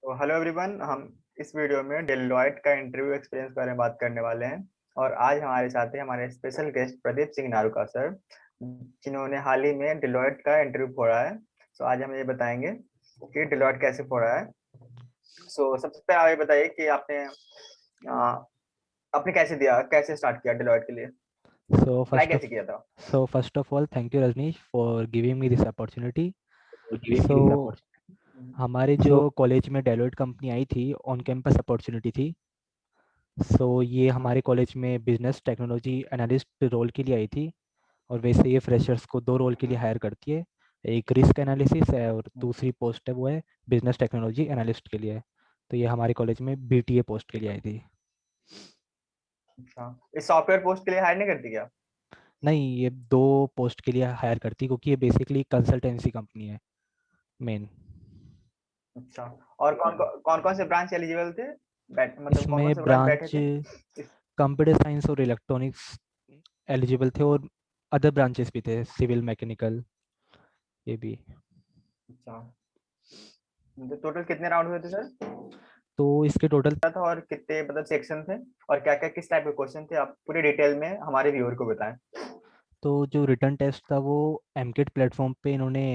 तो hello everyone, हम इस वीडियो में डेलॉयट का इंटरव्यू एक्सपीरियंस के बारे में बात करने वाले हैं। और आज हमारे साथ है हमारे special guest Pradeep Singh Naruka sir, जिन्होंने हाल ही में डेलॉयट का इंटरव्यू फोड़ा है। सो आज हम ये बताएंगे कि डेलॉयट कैसे फोड़ा है। सो सबसे पहले आप ये बताइए कि आ, आपने कैसे स्टार्ट किया डेलॉयट के लिए, So अप्लाई first of कैसे किया था? so first of all, thank you Rajneesh for giving me this opportunity. For giving me So this opportunity. हमारे जो So कॉलेज में डेलोइट कंपनी आई थी, ऑन कैंपस अपॉर्चुनिटी थी। सो ये हमारे कॉलेज में बिजनेस टेक्नोलॉजी एनालिस्ट रोल के लिए आई थी। और वैसे ये फ्रेशर्स को दो रोल के लिए हायर करती है। एक रिस्क एनालिसिस है और दूसरी पोस्ट है वो है बिजनेस टेक्नोलॉजी एनालिस्ट के लिए। तो ये हमारे कॉलेज में बीटीए पोस्ट के लिए आई थी। अच्छा, इस सॉफ्टवेयर पोस्ट के लिए हायर नहीं करती क्या? नहीं, ये दो पोस्ट के लिए हायर करती क्योंकि ये बेसिकली कंसल्टेंसी कंपनी है मेन। अच्छा, और कौन कौन से ब्रांच एलिजिबल थे? मतलब कौन कौन इसमें से ब्रांच बैठे ब्रांच थे? कंप्यूटर साइंस और इलेक्ट्रॉनिक्स एलिजिबल थे, और अदर ब्रांचेस भी थे, सिविल मैकेनिकल ये भी। अच्छा, तो टोटल कितने राउंड हुए थे सर? तो इसके टोटल था और कितने मतलब सेक्शन थे, और क्या क्या किस टाइप के क्वेश्चन थे, आप पूरी डिटेल में हमारे व्यूअर को बताएं। तो जो रिटर्न टेस्ट था वो एमकेट प्लेटफॉर्म पे इन्होंने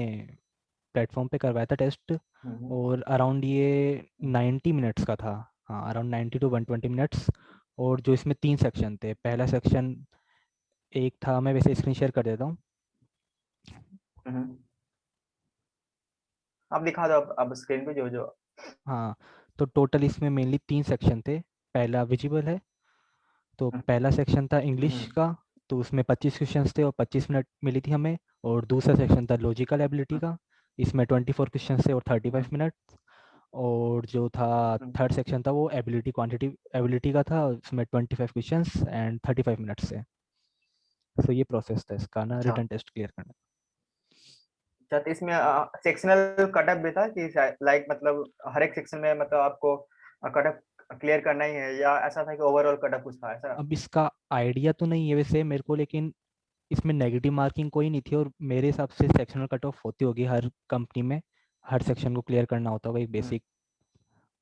प्लेटफॉर्म पे करवाया था टेस्ट। हम्म, और अराउंड ये हम्म, 90 मिनट्स का था। हाँ, अराउंड 90 टू 120 मिनट्स। और जो इसमें तीन सेक्शन थे, पहला सेक्शन एक था, मैं वैसे स्क्रीन शेयर कर देता हूँ। हम्म। आप दिखा दो अब स्क्रीन पे जो जो। हाँ, तो टोटल इसमें मेनली तीन सेक्शन थे। पहला विजिबल है। तो हम्म, पहला सेक्शन था इंग्लिश हम्म, का। तो उसमें 25 क्वेश्चंस थे और 25 मिनट मिली थी हमें। और दूसरा सेक्शन था लॉजिकल एबिलिटी का। इसमें 24 क्वेश्चन थे और 35 हम्म, मिनट। और जो था हम्म। थर्ड सेक्शन था वो एबिलिटी क्वांटिटी एबिलिटी का था, उसमें 25 क्वेश्चंस एंड 35 मिनट्स से। तो ये प्रोसेस था इसका ना, अच्छा रिटर्न टेस्ट क्लियर करने अच्छा, तो इसमें सेक्शनल कटअप भी था कि लाइक मतलब हर एक सेक्शन में मतलब आपको कटअप क्लियर करना ही है, या ऐसा था कि ओवरऑल कटअप कुछ था ऐसा? का। अब इसका आइडिया तो नहीं है वैसे मेरे को, लेकिन इसमें नेगेटिव मार्किंग कोई नहीं थी, और मेरे हिसाब से सेक्शनल कट ऑफ होती होगी हर कंपनी में। हर सेक्शन को क्लियर करना होता होगा, एक हम्म, बेसिक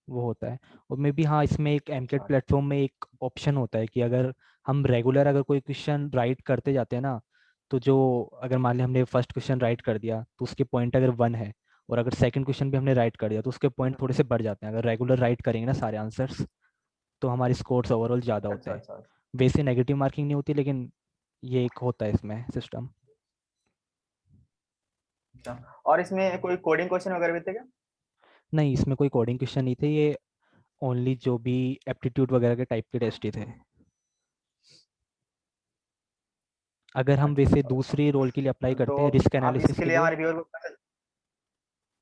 वो होता है। और मे भी हाँ, इसमें एक एमकेट अच्छा। प्लेटफॉर्म में एक ऑप्शन होता है कि अगर हम रेगुलर अगर कोई क्वेश्चन राइट करते जाते हैं ना, तो जो अगर मान लिया हमने फर्स्ट क्वेश्चन राइट कर दिया तो उसके पॉइंट अगर 1 है, और अगर सेकंड क्वेश्चन भी हमने राइट कर दिया तो उसके पॉइंट थोड़े से बढ़ जाते हैं। अगर रेगुलर राइट करेंगे ना सारे आंसर्स, तो हमारे स्कोर्स ओवरऑल ज़्यादा होते अच्छा, हैं। अच्छा, वैसे नेगेटिव मार्किंग नहीं होती, लेकिन ये एक होता है इसमें सिस्टम। अच्छा। और इसमें कोई कोडिंग क्वेश्चन वगैरह भी थे क्या? नहीं, इसमें कोई कोडिंग क्वेश्चन नहीं थे, ये ओनली जो भी एप्टीट्यूड वगैरह के टाइप के टेस्ट ही थे। अगर हम अच्छा, वैसे अच्छा, अच्छा। दूसरे रोल के लिए अप्लाई तो करते हैं, रिस्क आप एनालिसिस इसके के लिए लिए। हमारे व्यूअर को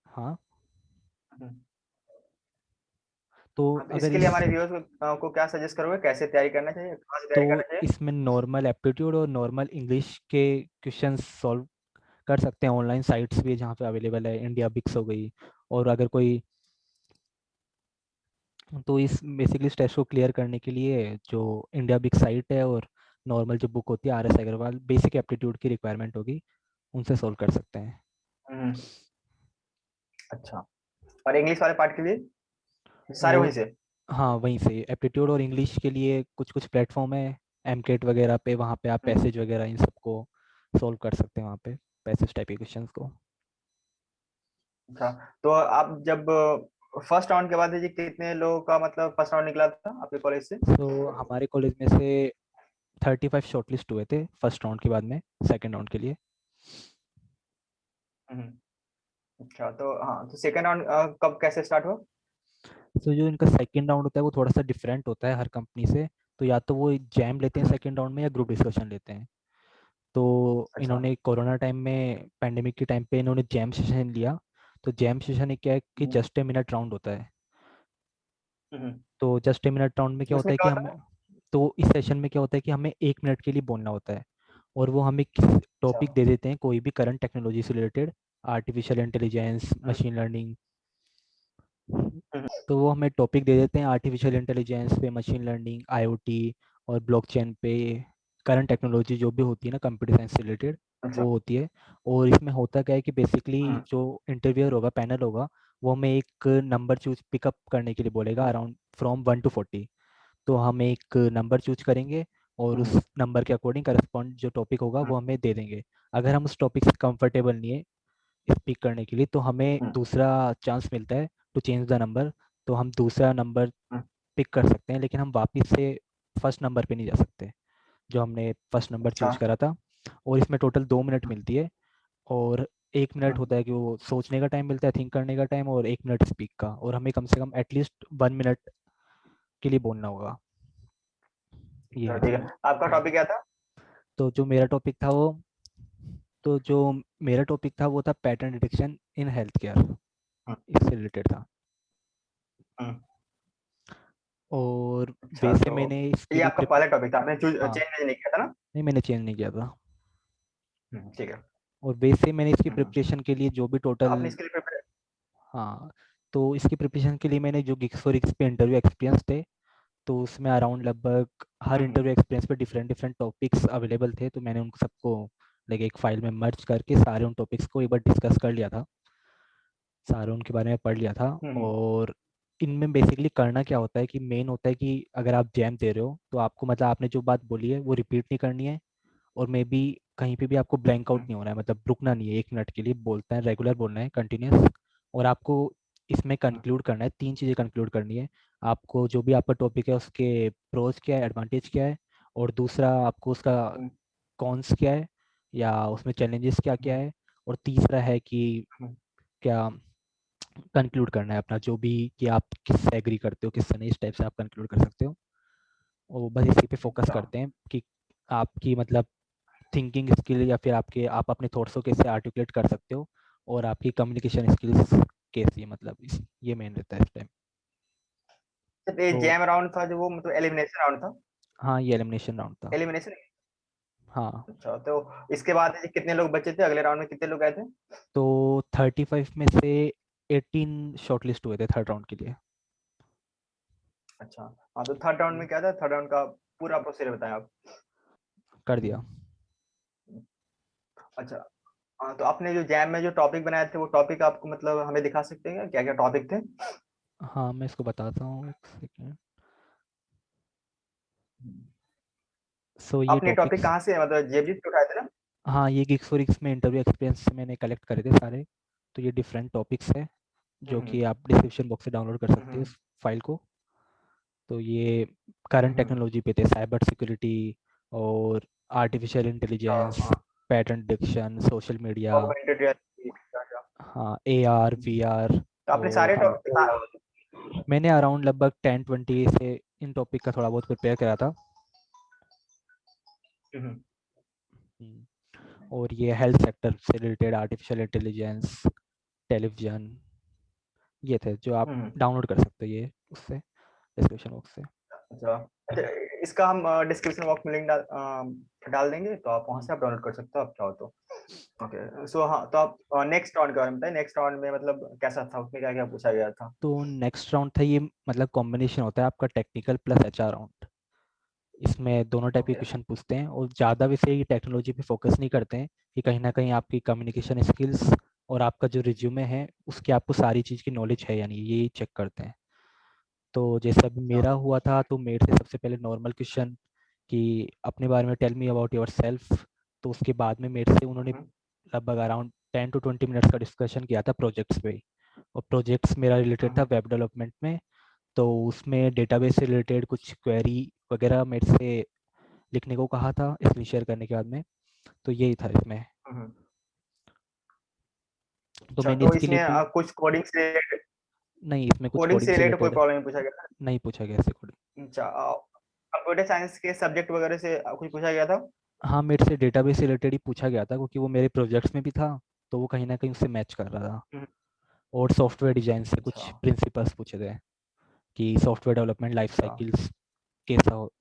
हाँ, हम्म, तो हाँ, तो अगर इसके लिए इस हमारे व्यूअर्स को क्या सजेस्ट करोगे, कैसे तैयारी करना चाहिए, कहाँ से तो तैयारी करना चाहिए? इसमें नॉर्मल एप्टीट्यूड और नॉर्मल इंग्लिश के क्वेश्चन सॉल्व कर सकते हैं। ऑनलाइन साइट्स भी है जहाँ पे अवेलेबल है, इंडिया बिक्स हो गई। और अगर कोई, तो इस बेसिकली इस टेस्ट को क्लियर करने के लिए जो इंडिया बिक साइट है और नॉर्मल जो बुक होती है RS अग्रवाल, बेसिक एप्टीट्यूड की रिक्वायरमेंट होगी, उनसे सॉल्व कर सकते हैं। हम्म, अच्छा। और इंग्लिश वाले पार्ट के लिए सारे वहीं और से? हाँ, वहीं से एप्टीट्यूड और इंग्लिश के लिए कुछ कुछ प्लेटफॉर्म है, एमकेट वगैरह पे, वहाँ पे आप हम्म, पैसेज वगैरह इन सबको सॉल्व कर सकते हैं वहाँ पे, पैसेज टाइप के क्वेश्चंस को। अच्छा। तो आप जब फर्स्ट राउंड के बाद है जी, कितने लोगों का मतलब फर्स्ट राउंड निकला था आपके कॉलेज से? तो हमारे कॉलेज में से 35 शॉर्टलिस्ट हुए थे फर्स्ट राउंड के बाद में, सेकेंड राउंड के लिए। हम्म, अच्छा। तो हाँ, तो सेकंड राउंड कब कैसे स्टार्ट हुआ? तो जो इनका सेकेंड राउंड होता है वो थोड़ा सा डिफरेंट होता है हर कंपनी से। तो या तो वो जैम लेते हैं हम्म, सेकेंड राउंड में, या ग्रुप डिस्कशन लेते हैं। तो अच्छा। इन्होंने कोरोना टाइम में, पैंडेमिक के टाइम पे इन्होंने जैम सेशन लिया। तो जैम सेशन एक क्या है कि हम्म, जस्ट ए मिनट राउंड होता है। हम्म। तो जस्ट ए मिनट राउंड में क्या होता उसमें है क्या कि होता हम, है? तो इस सेशन में क्या होता है कि हमें 1 मिनट के लिए बोलना होता है। और वो हमें किस अच्छा। टॉपिक दे देते हैं, कोई भी करंट टेक्नोलॉजी से रिलेटेड, आर्टिफिशियल इंटेलिजेंस, हम्म, मशीन लर्निंग। हम्म, तो वो हमें टॉपिक दे देते हैं आर्टिफिशियल इंटेलिजेंस पे, मशीन लर्निंग, IoT और ब्लॉकचेन पे। करंट टेक्नोलॉजी जो भी होती है ना कंप्यूटर साइंस से रिलेटेड, अच्छा। वो होती है। और इसमें होता क्या है कि बेसिकली हम्म, जो इंटरव्यूअर होगा, पैनल होगा, वो हमें एक नंबर चूज पिकअप करने के लिए बोलेगा अराउंड फ्रॉम 1 to 40। तो हम एक नंबर चूज करेंगे और उस नंबर के अकॉर्डिंग करस्पॉन्ड जो टॉपिक होगा वो हमें दे देंगे। अगर हम उस टॉपिक से कंफर्टेबल नहीं है स्पीक करने के लिए तो हमें दूसरा चांस मिलता है टू चेंज द नंबर। तो हम दूसरा नंबर पिक कर सकते हैं, लेकिन हम वापस से फर्स्ट नंबर पे नहीं जा सकते जो हमने फर्स्ट नंबर अच्छा। चूज करा था। और इसमें टोटल 2 मिनट मिलती है, और 1 मिनट होता है कि वो सोचने का टाइम मिलता है, थिंक करने का टाइम, और 1 मिनट स्पीक का, और हमें कम से कम एटलीस्ट 1 मिनट के लिए बोलना होगा। ये है। ठीक है, आपका हाँ, टॉपिक क्या था? तो जो मेरा टॉपिक था वो तो जो मेरा टॉपिक था वो था pattern detection in health care. Hmm, इससे रिलेटेड था। हम्म, और अच्छा, वैसे तो मैंने इसके ये लिए आपका पहला टॉपिक था, आपने हाँ, चेंज नहीं किया था ना? नहीं मैंने चेंज नहीं किया था। ठीक है। और वैसे मैंने इसकी हम्म, प्रिपरेशन के लिए जो भी तो टोटल आपने इसके लिए प्रिपेयर। हाँ, तो इसकी प्रिपरेशन के लिए मैंने जो गिग्स फॉर गिग्स पे इंटरव्यू एक्सपीरियंस थे, तो उसमें अराउंड लगभग हर हम्म, इंटरव्यू एक्सपीरियंस पे डिफरेंट डिफरेंट टॉपिक्स अवेलेबल थे, तो मैंने उनको सबको लाइक एक फाइल में मर्ज करके सारे उन टॉपिक्स को एक बार डिस्कस कर लिया था, सारे उनके बारे में पढ़ लिया था। हम्म, और इनमें बेसिकली करना क्या होता है कि मेन होता है कि अगर आप जैम दे रहे हो तो आपको मतलब आपने जो बात बोली है वो रिपीट नहीं करनी है, और मे बी कहीं पे भी आपको ब्लैंक आउट हम्म, नहीं होना है, मतलब रुकना नहीं है, 1 मिनट के लिए बोलते हैं, रेगुलर बोलना है, कंटिन्यूस। और आपको इसमें हम्म, कंक्लूड करना है, 3 चीज़ें कंक्लूड करनी है। आपको जो भी आपका टॉपिक है उसके प्रोज क्या है, एडवांटेज क्या है, और दूसरा आपको उसका हम्म, कॉन्स क्या है या उसमें चैलेंजेस क्या क्या हम्म, है, और तीसरा है कि हम्म, क्या कंक्लूड करना है अपना जो भी, कि आप किससे एग्री करते हो किससे नहीं, इस टाइप से आप कंक्लूड कर सकते हो। और बस इसी पे फोकस अच्छा, करते हैं कि आपकी मतलब थिंकिंग स्किल या फिर आप अपने थॉट्स को कैसे आर्टिकुलेट कर सकते हो, और आपकी कम्युनिकेशन स्किल्स कैसी है, मतलब ये मेन रहता है इस टाइम। तो ये तो जैम राउंड था जो वो मतलब एलिमिनेशन राउंड था? हाँ, ये एलिमिनेशन राउंड था। एलिमिनेशन। हाँ, अच्छा, तो इसके बाद कितने लोग बचे थे, अगले राउंड में कितने लोग आए थे? तो 35 में से 18 शॉर्टलिस्ट हुए थे थर्ड राउंड के लिए। अच्छा। हाँ, तो थर्ड राउंड में क्या था, थर्ड राउंड का पूरा प्रोसीजर बताएं आप। कर दिया। अच्छा। हाँ, तो आपने जो जैम में जो टॉपिक बनाए थे वो टॉपिक आपको मतलब हमें दिखा सकते हैं क्या क्या टॉपिक थे? हाँ, मैं इसको बताता हूँ, एक सेकेंड। सो ये आपने टॉपिक टॉपिक्स, कहाँ से मतलब जेबजी से उठाए थे ना? हाँ, ये गिग्स फॉर गिग्स में इंटरव्यू एक्सपीरियंस से मैंने कलेक्ट करे थे सारे। तो ये डिफरेंट टॉपिक्स है जो हम्म, कि आप डिस्क्रिप्शन बॉक्स से डाउनलोड कर सकते हो हम्म, इस फाइल को। तो ये करंट हम्म, टेक्नोलॉजी पे थे, साइबर सिक्योरिटी और आर्टिफिशियल इंटेलिजेंस, हाँ, pattern detection, social media, augmented reality. हाँ, एआर वीआर। तो आपने और सारे टॉपिक। मैंने अराउंड लगभग 10-20 से इन टॉपिक का थोड़ा बहुत प्रिपेयर करा था। हम्म, और ये हेल्थ सेक्टर से रिलेटेड, आर्टिफिशियल इंटेलिजेंस, टेलीविजन, ये थे जो आप डाउनलोड कर सकते हो ये उससे, डिस्क्रिप्शन बॉक्स से। अच्छा। अच्छा, इसका हम डिस्क्रिप्शन बॉक्स में लिंक डाल देंगे, तो आप वहां हम्म। से आप डाउनलोड कर सकते हो आप चाहो तो। ओके, सो हाँ, तो आप नेक्स्ट राउंड के बारे में बताइए, नेक्स्ट राउंड में मतलब कैसा था, उसमें क्या क्या पूछा गया था? तो नेक्स्ट राउंड था ये, मतलब कॉम्बिनेशन होता है आपका टेक्निकल प्लस एचआर राउंड। इसमें दोनों टाइप के ओके। क्वेश्चन पूछते हैं, और ज़्यादा वैसे ये टेक्नोलॉजी पे फोकस नहीं करते हैं, कि कहीं ना कहीं आपकी कम्युनिकेशन स्किल्स और आपका जो रिज्यूमे है उसकी आपको सारी चीज़ की नॉलेज है या नहीं, ये चेक करते हैं। तो जैसे अभी अच्छा। मेरा हुआ था, तो मेरे से सबसे पहले नॉर्मल क्वेश्चन कि अपने बारे में, tell me about yourself. तो उसके बाद में मेरे से उन्होंने हम्म, लगभग अराउंड 10 to 20 मिनट्स का डिस्कशन किया था प्रोजेक्ट्स पे। और प्रोजेक्ट्स मेरा रिलेटेड था हम्म, वेब डेवलपमेंट में। तो उसमें डेटाबेस से रिलेटेड कुछ क्वेरी वगैरह मेरे से लिखने को कहा था स्क्रीन शेयर करने के बाद में। तो यही था इसमें। हम्म। तो अच्छा, मैंने तो इसके लिए इसमें भी, कुछ नहीं, इसमें कुछ कोडिंग कोडिंग से से रिलेटेड कोई रिलेटेड प्रॉब्लम नहीं पूछा गया नहीं पूछा गया ऐसे कोडिंग। था? अच्छा, कंप्यूटर साइंस के सब्जेक्ट वगैरह से कुछ पूछा गया था? हाँ, मेरे से डेटाबेस से रिलेटेड ही पूछा गया था, क्योंकि वो मेरे प्रोजेक्ट्स में भी था, तो वो कहीं ना कहीं उससे मैच कर रहा था। हम्म, और सॉफ्टवेयर डिजाइन से अच्छा। कुछ प्रिंसिपल्स पूछे थे, कि सॉफ्टवेयर डेवलपमेंट लाइफ अच्छा। साइकिल्स कैसा हो,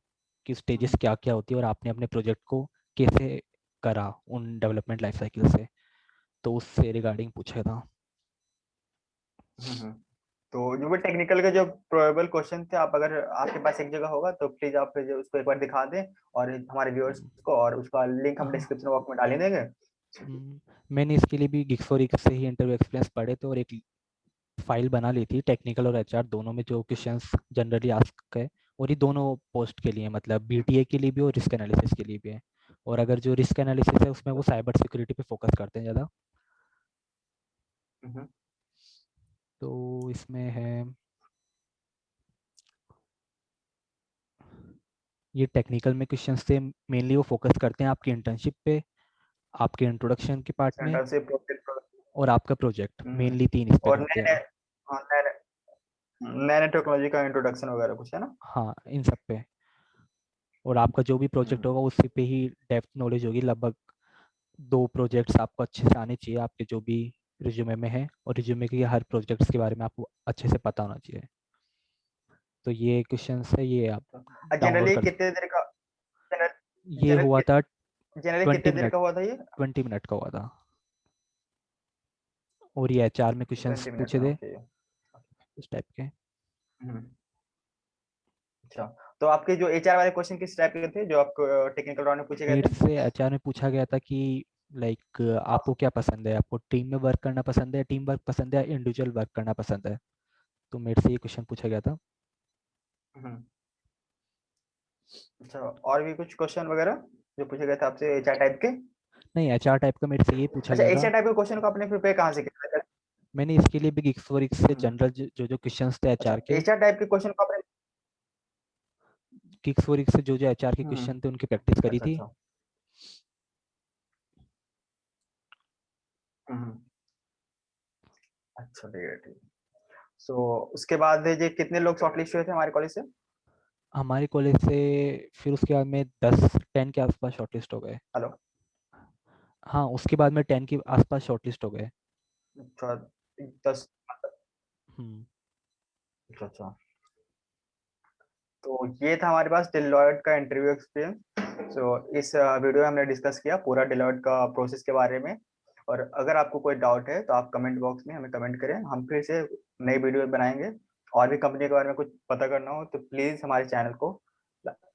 कि स्टेजेस क्या क्या होती है, और आपने अपने प्रोजेक्ट को कैसे करा उन डेवलपमेंट लाइफ साइकिल से, तो उससे रिगार्डिंग पूछा था। हम्म। तो जो भी टेक्निकल के जो प्रोबेबल क्वेश्चन थे, आप अगर आपके पास एक जगह होगा तो प्लीज आप जो उसको एक बार दिखा दें और हमारे व्यूअर्स हम्म, को, और उसका लिंक हम हाँ, डिस्क्रिप्शन बॉक्स में डाल ही देंगे। मैंने इसके लिए भी गिग्स फॉर गिग्स से ही इंटरव्यू एक्सपीरियंस पढ़े थे, और एक फाइल बना ली थी टेक्निकल और एचआर दोनों में, जो क्वेश्चंस जनरली आस्क है, और ये दोनों पोस्ट के लिए, मतलब बीटीए के लिए भी और रिस्क एनालिसिस के लिए भी है। और अगर जो रिस्क एनालिसिस है उसमें वो साइबर सिक्योरिटी पे फोकस करते हैं ज़्यादा। तो इसमें है ये टेक्निकल में क्वेश्चंस थे, मेनली वो फोकस करते हैं आपकी इंटर्नशिप पे, आपके इंट्रोडक्शन के पार्ट में, सेंटर से प्रोजेक्ट। और आपका प्रोजेक्ट, मेनली 3 इस पे और रहते नए हैं। नए, हाँ, नए नए टेक्नोलॉजी का इंट्रोडक्शन वगैरह कुछ है ना। हाँ, इन सब पे। और आपका जो भी प्रोजेक्ट होगा उसी पे ही डेप्थ नॉलेज होगी, लगभग 2 प्रोजेक्ट्स आपको अच्छे से आने चाहिए आपके जो भी रिज्यूमे में है, और रिज्यूमे के हर प्रोजेक्ट्स के बारे में आपको अच्छे से पता होना चाहिए। तो ये क्वेश्चंस है, ये आप डाउनलोड जनरली कर कितने देर का, ये हुआ था जनरली 20 कितने देर मिनट, का हुआ था ये? 20 मिनट का हुआ था। और ये एचआर में क्वेश्चंस 20 मिनट पूछे में, थे ओके। इस टाइप के। अच्छा, तो आपके जो एचआर वाले क्वेश्चन किस टाइप के थे जो आपको टेक्निकल राउंड में पूछे गए थे? मेरे से एचआर में पूछा गया था कि लाइक आपको क्या पसंद है, आपको टीम में वर्क करना पसंद है, टीम वर्क पसंद है, इंडिविजुअल वर्क करना पसंद है। तो मेरे से ये क्वेश्चन पूछा गया था। हम्म, अच्छा, और भी कुछ क्वेश्चन वगैरह जो पूछे गए थे आपसे एचआर टाइप के? नहीं, एचआर टाइप का मेरे से ये पूछा अच्छा, गया था। एचआर टाइप के क्वेश्चन को आपने प्रिपेयर कहाँ से किया था? मैंने इसके लिए भी गिग्स से हम्म, जनरल जो जो क्वेश्चंस थे अच्छा, एचआर के, एचआर टाइप के क्वेश्चन को आपने, गिग्स से जो जो एचआर के क्वेश्चन थे उनकी प्रैक्टिस करी अच्छा थी। अच्छा, हम्म, अच्छा, ठीक है, ठीक। सो उसके बाद ये कितने लोग शॉर्टलिस्ट हुए थे हमारे कॉलेज से? हमारे कॉलेज से फिर उसके बाद में 10 के आसपास शॉर्टलिस्ट हो गए। हेलो। हाँ, उसके बाद में 10 के आसपास शॉर्टलिस्ट हो गए। अच्छा, 10। हम्म। अच्छा अच्छा, तो ये था हमारे पास डेलॉयट का इंटरव्यू एक्सपीरियंस। सो इस वीडियो में हमने डिस्कस किया पूरा डेलॉयट का प्रोसेस के बारे में। और अगर आपको कोई डाउट है तो आप कमेंट बॉक्स में हमें कमेंट करें, हम फिर से नई वीडियो बनाएंगे। और भी कंपनी के बारे में कुछ पता करना हो तो प्लीज़ हमारे चैनल को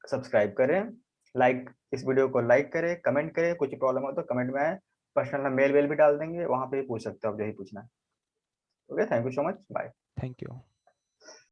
सब्सक्राइब करें, लाइक, इस वीडियो को लाइक करें, कमेंट करें। कुछ प्रॉब्लम हो तो कमेंट में आए, पर्सनल मेल वेल भी डाल देंगे, वहाँ पे भी पूछ सकते हो आप जो ही पूछना है। Okay, thank you so much, bye. Thank you.